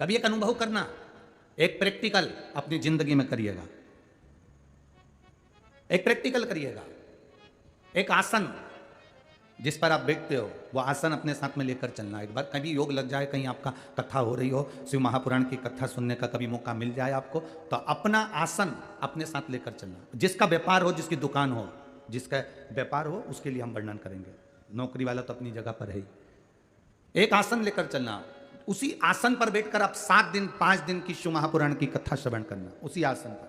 कभी एक अनुभव करना, एक प्रैक्टिकल अपनी जिंदगी में करिएगा, एक प्रैक्टिकल करिएगा। एक आसन जिस पर आप बैठते हो वो आसन अपने साथ में लेकर चलना। एक बार कभी योग लग जाए, कहीं आपका कथा हो रही हो, शिव महापुराण की कथा सुनने का कभी मौका मिल जाए आपको, तो अपना आसन अपने साथ लेकर चलना। जिसका व्यापार हो, जिसकी दुकान हो, जिसका व्यापार हो, उसके लिए हम वर्णन करेंगे। नौकरी वाला तो अपनी जगह पर है ही। एक आसन लेकर चलना, उसी आसन पर बैठकर आप 7 दिन 5 दिन की शिव महापुराण की कथा श्रवण करना। उसी आसन पर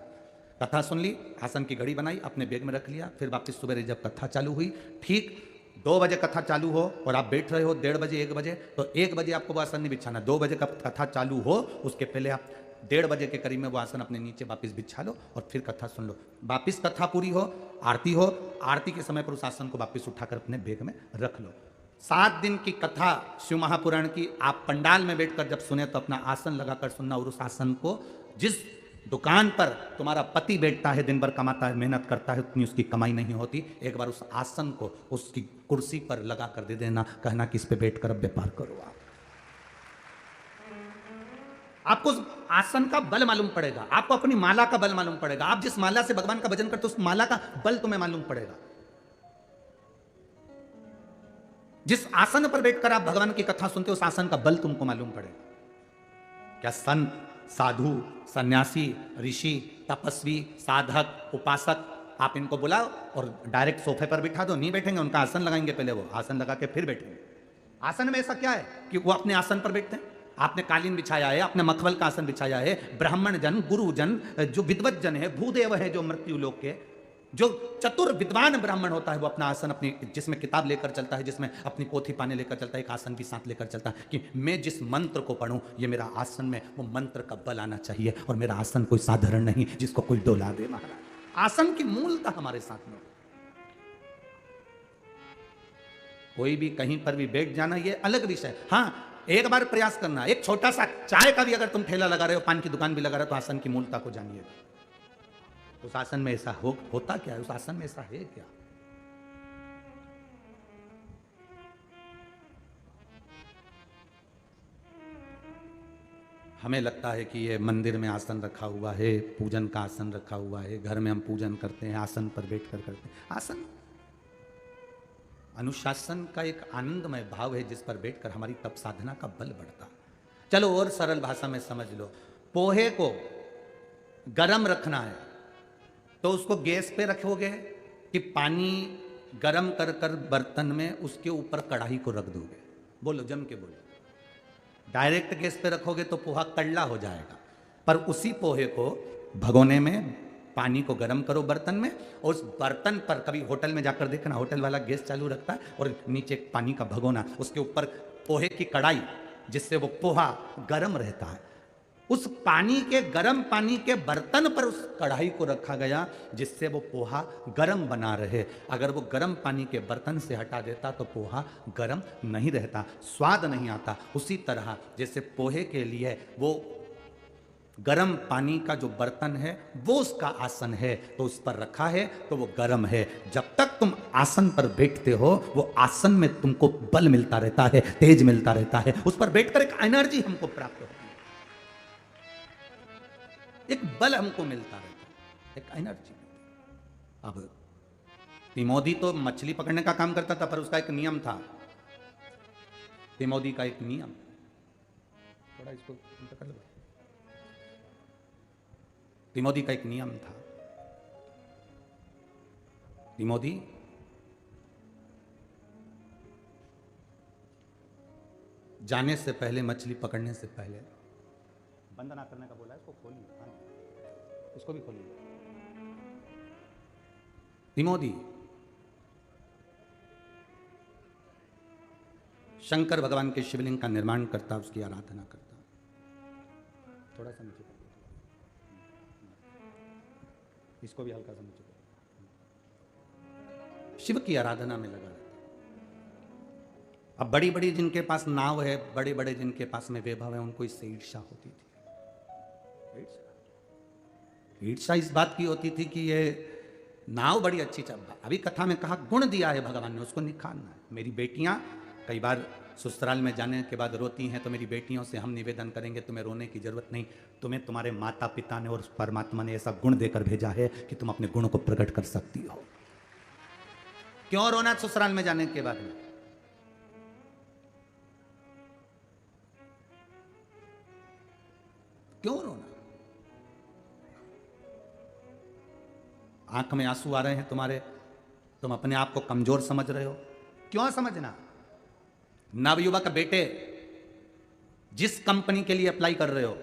कथा सुन ली, आसन की घड़ी बनाई, अपने बैग में रख लिया, फिर वापस सुबह जब कथा चालू हुई, ठीक 2 बजे कथा चालू हो और आप बैठ रहे हो 1:30 बजे 1 बजे, तो 1 बजे आपको वो आसन नहीं बिछाना। 2 बजे का कथा चालू हो उसके पहले आप 1:30 बजे के करीब में वो आसन अपने नीचे वापस बिछा लो और फिर कथा सुन लो। वापस कथा पूरी हो, आरती हो, आरती के समय पर उस आसन को वापस उठाकर अपने बैग में रख लो। 7 दिन की कथा शिव महापुराण की आप पंडाल में बैठकर जब सुने तो अपना आसन लगाकर सुनना। और उस आसन को जिस दुकान पर तुम्हारा पति बैठता है, दिन भर कमाता है, मेहनत करता है, उतनी उसकी कमाई नहीं होती, एक बार उस आसन को उसकी कुर्सी पर लगा कर दे देना, कहना कि इस पे बैठकर अब व्यापार करो। आपको उस आसन का बल मालूम पड़ेगा, आपको अपनी माला का बल मालूम पड़ेगा। आप जिस माला से भगवान का भजन करते हो उस माला का बल तुम्हें मालूम पड़ेगा। जिस आसन पर बैठकर आप भगवान की कथा सुनते हो उस आसन का बल तुमको मालूम पड़ेगा। क्या संत, साधु, सन्यासी, ऋषि, तपस्वी, साधक, उपासक, आप इनको बुलाओ और डायरेक्ट सोफे पर बिठा दो, नहीं बैठेंगे, उनका आसन लगाएंगे, पहले वो आसन लगा के फिर बैठेंगे। आसन में ऐसा क्या है कि वो अपने आसन पर बैठते हैं। आपने कालीन बिछाया है, आपने मखमल का आसन बिछाया है, ब्राह्मण जन, गुरुजन, जो विद्वत जन है, भूदेव है जो मृत्यु लोक के, जो चतुर विद्वान ब्राह्मण होता है वो अपना आसन अपनी, जिसमें किताब लेकर चलता है, जिसमें अपनी पोथी पाने लेकर चलता है, एक आसन भी साथ लेकर चलता है कि मैं जिस मंत्र को पढ़ूं ये मेरा आसन में वो मंत्र का बल आना चाहिए और मेरा आसन कोई साधारण नहीं जिसको कोई डोला दे। महाराज आसन की मूलता हमारे साथ में। कोई भी कहीं पर भी बैठ जाना ये अलग विषय। हाँ, एक बार प्रयास करना, एक छोटा सा चाय का भी अगर तुम ठेला लगा रहे हो, पान की दुकान भी लगा रहे हो, तो आसन की मूलता को जानिएगा। उस आसन में ऐसा होता क्या है, उस आसन में ऐसा है क्या। हमें लगता है कि ये मंदिर में आसन रखा हुआ है, पूजन का आसन रखा हुआ है, घर में हम पूजन करते हैं, आसन पर बैठकर करते हैं। आसन अनुशासन का एक आनंदमय भाव है जिस पर बैठकर हमारी तप साधना का बल बढ़ता। चलो और सरल भाषा में समझ लो, पोहे को गरम रखना है तो उसको गैस पे रखोगे कि पानी गरम कर कर बर्तन में उसके ऊपर कढ़ाई को रख दोगे? बोलो, जम के बोलो। डायरेक्ट गैस पे रखोगे तो पोहा कड़ला हो जाएगा, पर उसी पोहे को भगोने में पानी को गर्म करो बर्तन में, और उस बर्तन पर कभी होटल में जाकर देखना, होटल वाला गैस चालू रखता है और नीचे पानी का भगोना, उसके ऊपर पोहे की कढ़ाई, जिससे वो पोहा गर्म रहता है। उस पानी के गर्म पानी के बर्तन पर उस कढ़ाई को रखा गया जिससे वो पोहा गर्म बना रहे। अगर वो गर्म पानी के बर्तन से हटा देता तो पोहा गर्म नहीं रहता, स्वाद नहीं आता। उसी तरह जैसे पोहे के लिए वो गर्म पानी का जो बर्तन है वो उसका आसन है, तो उस पर रखा है तो वो गर्म है। जब तक तुम आसन पर बैठते हो वो आसन में तुमको बल मिलता रहता है, तेज मिलता रहता है, उस पर बैठकर एक एनर्जी हमको प्राप्त होती है, एक बल हमको मिलता रहता है, एक एनर्जी। अब तिमोदी तो मछली पकड़ने का काम करता था, पर उसका एक नियम था। तिमोदी का एक नियम, थोड़ा इसको कर लो। तिमोदी का एक नियम था। तिमोदी जाने से पहले, मछली पकड़ने से पहले, बंद ना करने का बोला है, इसको खोलिए, इसको भी खोलिए। तिमोदी शंकर भगवान के शिवलिंग का निर्माण करता, उसकी आराधना करता। थोड़ा सा नीचे, इसको भी हल्का सा नीचे, शिव की आराधना में लगा रहता। अब बड़ी बड़ी जिनके पास नाव है, बड़े बड़े जिनके पास में वैभव है, उनको इससे ईर्ष्या होती थी। ईर्ष्या इस बात की होती थी कि ये नाव बड़ी अच्छी चल। अभी कथा में कहा गुण दिया है भगवान ने, उसको निखारना है। मेरी बेटियां कई बार ससुराल में जाने के बाद रोती हैं तो मेरी बेटियों से हम निवेदन करेंगे तुम्हें रोने की जरूरत नहीं, तुम्हें तुम्हारे माता पिता ने और परमात्मा ने ऐसा गुण देकर भेजा है कि तुम अपने गुणों को प्रकट कर सकती हो। क्यों रोना ससुराल में जाने के बाद में? क्यों रोना? आंख में आंसू आ रहे हैं तुम्हारे, तुम अपने आप को कमजोर समझ रहे हो। क्यों समझना? नवयुवक बेटे, जिस कंपनी के लिए अप्लाई कर रहे हो,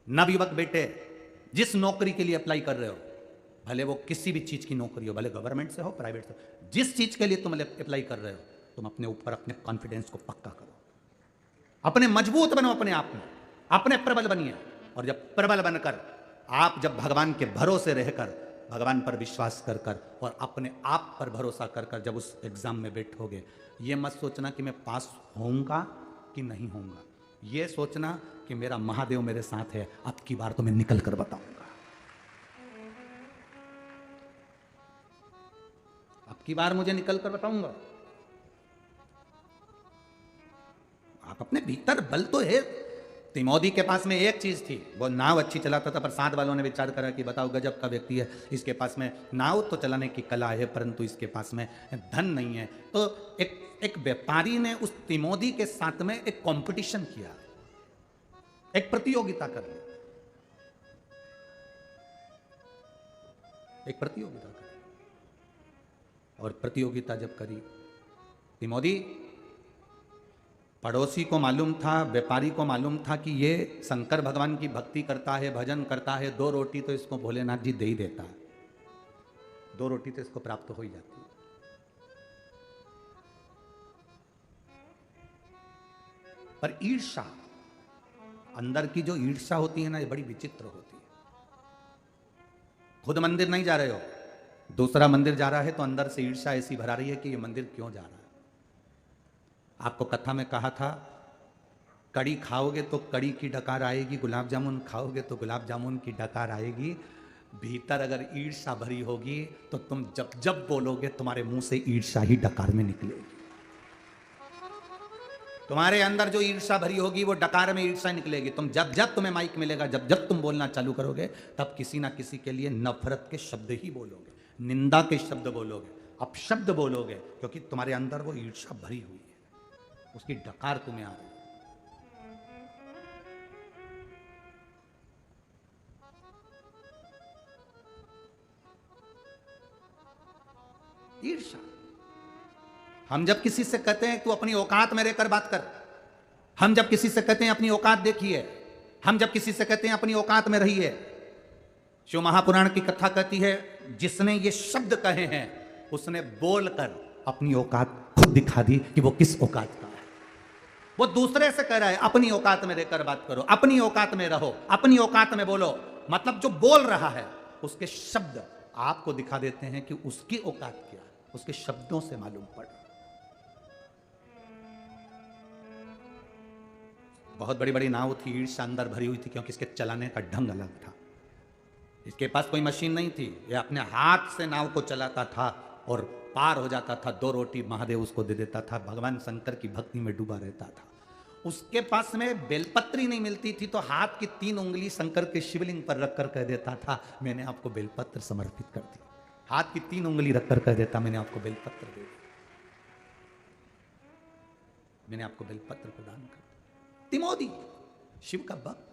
नवयुवक बेटे जिस नौकरी के लिए अप्लाई कर रहे हो, भले वो किसी भी चीज की नौकरी हो, भले गवर्नमेंट से हो प्राइवेट से हो, जिस चीज के लिए तुम अप्लाई कर रहे हो, तुम अपने ऊपर अपने कॉन्फिडेंस को पक्का करो, अपने मजबूत बनो, अपने आप में अपने प्रबल बनिए। और जब प्रबल बनकर आप जब भगवान के भरोसे रहकर, भगवान पर विश्वास कर कर और अपने आप पर भरोसा कर कर जब उस एग्जाम में बैठोगे, ये मत सोचना कि मैं पास होऊंगा कि नहीं होऊंगा, ये सोचना कि मेरा महादेव मेरे साथ है, अब की बार तो मैं निकल कर बताऊंगा, अब की बार मुझे निकल कर बताऊंगा। आप अपने भीतर बल तो है। तिमोदी के पास में एक चीज थी, वो नाव अच्छी चलाता था, पर साथ वालों ने विचार करा कि बताओ गजब का व्यक्ति है, इसके पास में नाव तो चलाने की कला है परंतु इसके पास में धन नहीं है। तो एक व्यापारी ने उस तिमोदी के साथ में एक कंपटीशन किया, एक प्रतियोगिता कर ली, एक प्रतियोगिता करी। और प्रतियोगिता जब करी, तिमोदी पड़ोसी को मालूम था, व्यापारी को मालूम था कि ये शंकर भगवान की भक्ति करता है, भजन करता है, 2 रोटी तो इसको भोलेनाथ जी दे ही देता है, 2 रोटी तो इसको प्राप्त हो ही जाती है। पर ईर्ष्या, अंदर की जो ईर्ष्या होती है ना, ये बड़ी विचित्र होती है। खुद मंदिर नहीं जा रहे हो, दूसरा मंदिर जा रहा है तो अंदर से ईर्ष्या ऐसी भरा रही है कि ये मंदिर क्यों जा रहा है। आपको कथा में कहा था, कड़ी खाओगे तो कड़ी की डकार आएगी, गुलाब जामुन खाओगे तो गुलाब जामुन की डकार आएगी। भीतर अगर ईर्ष्या भरी होगी तो तुम जब जब बोलोगे तुम्हारे मुंह से ईर्ष्या ही डकार में निकलेगी। तुम्हारे अंदर जो ईर्ष्या भरी होगी वो डकार में ईर्ष्या निकलेगी। तुम जब जब तुम्हें माइक मिलेगा, जब जब तुम बोलना चालू करोगे, तब किसी ना किसी के लिए नफरत के शब्द ही बोलोगे, निंदा के शब्द बोलोगे, अपशब्द बोलोगे, क्योंकि तुम्हारे अंदर वो ईर्ष्या भरी हुई है, उसकी डकार तुम्हें आ रही है। ईर्ष्या। हम जब किसी से कहते हैं तू अपनी औकात में रहकर बात कर, हम जब किसी से कहते हैं अपनी औकात देखिए, हम जब किसी से कहते हैं अपनी औकात में रहिए, शिव महापुराण की कथा कहती है जिसने ये शब्द कहे हैं उसने बोलकर अपनी औकात खुद दिखा दी कि वो किस औकात का है। वो दूसरे से कह रहा है अपनी औकात में रहकर बात करो, अपनी औकात में रहो, अपनी औकात में बोलो। मतलब जो बोल रहा है उसके शब्द आपको दिखा देते हैं कि उसकी औकात क्या है, उसके शब्दों से मालूम पड़। बहुत बड़ी बड़ी नाव थी, ईर्ष्या अंदर भरी हुई थी, क्योंकि इसके चलाने का ढंग अलग था। इसके पास कोई मशीन नहीं थी, ये अपने हाथ से नाव को चलाता था और पार हो जाता था। 2 रोटी महादेव उसको दे देता था, भगवान शंकर की भक्ति में डूबा रहता था। उसके पास में बेलपत्री नहीं मिलती थी तो हाथ की 3 उंगली शंकर के शिवलिंग पर रखकर कह देता था मैंने आपको बेलपत्र समर्पित कर दी। हाथ की 3 उंगली रखकर कह देता मैंने आपको बेलपत्र दे दिया, मैंने आपको बेलपत्र प्रदान कर दिया। तिमोदी शिव का भक्त,